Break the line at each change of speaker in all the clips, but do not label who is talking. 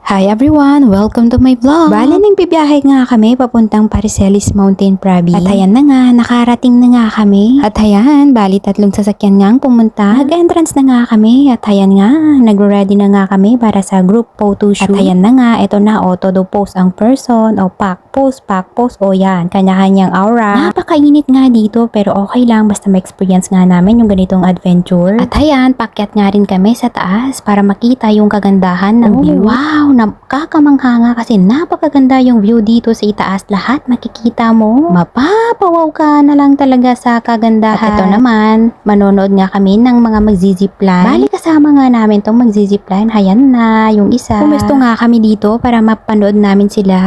Hi everyone! Welcome to my vlog! Bale nang bibiyahe nga kami papuntang Pariselis Mountain Province. At ayan na nga, nakarating na nga kami. At ayan, bali tatlong sasakyan nga ang pumunta. Nag-entrance na nga kami. At ayan nga, nag-ready na nga kami para sa group photo shoot. At ayan na nga, ito na todo post ang person o pack post o yan, kanya-kanyang aura. Napakainit nga dito pero okay lang basta ma-experience nga namin yung ganitong adventure. At ayan, pakyat nga rin kami sa taas para makita yung kagandahan ng view. Wow! Nakakamangha nga kasi napakaganda yung view dito sa itaas. Lahat makikita mo. Mapapawaw ka na lang talaga sa kagandahan. At ito naman, manonood nga kami ng mga magzizipline. Bali kasama nga namin tong magzizipline. Hayan na yung isa. Pumusto nga kami dito para mapanood namin sila.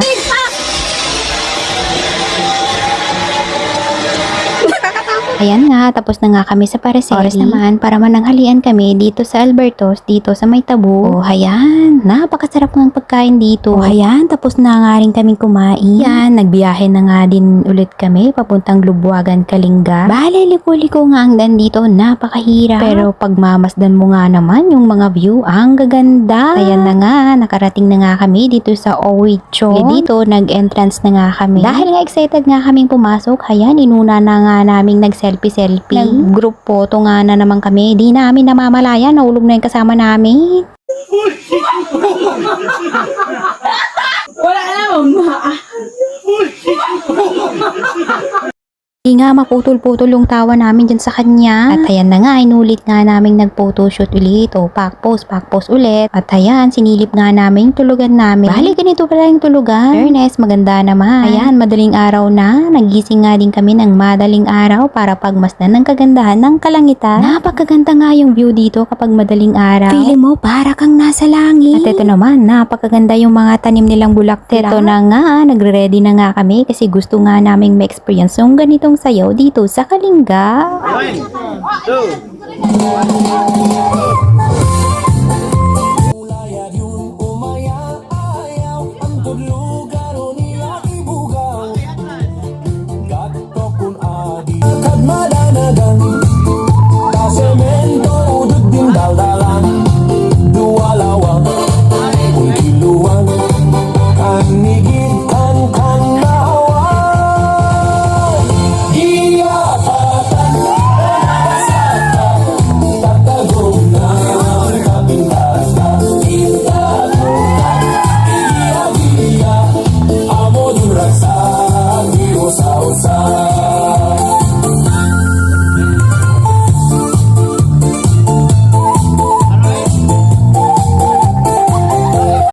Ayan nga, tapos na nga kami sa Pariselis. Oras naman para mananghalian kami dito sa Albertos, dito sa May Tabo. Oh, ayan, napakasarap ng pagkain dito. Oh, ayan, tapos na nga rin kaming kumain. Yan, nagbiyahe na nga din ulit kami papuntang Lubwagan, Kalinga. Bale, liko-liko nga ang dan dito, napakahirap. Pero pag mamasdan mo nga naman yung mga view, ang gaganda. Ayan na nga, nakarating na nga kami dito sa Owicho. Dito, nag-entrance na nga kami. Dahil nga excited nga kaming pumasok, ayan, inuna na nga naming nag-selfie. Nag-group photo nga na naman kami. Di namin namamalayan. Naulog na yung kasama namin.
Wala naman
Di nga maputol-putol yung tawa namin dyan sa kanya. At ayan na nga, inulit nga namin nag-photoshoot ulit. O, pack post ulit. At ayan, sinilip nga namin yung tulugan namin. Bali, ganito pala yung tulugan. Fairness, maganda naman. Ayan, madaling araw na. Nagising nga din kami ng madaling araw para pagmasdan ng kagandahan ng kalangitan. Napakaganda nga yung view dito kapag madaling araw. Feeling mo, para kang nasa langit. At ito naman, napakaganda yung mga tanim nilang bulaklak. Ito na nga, nagre-ready na nga kami kasi gusto nga naming ma-experience yung ganitong sayaw dito sa Kalinga.
1, 2,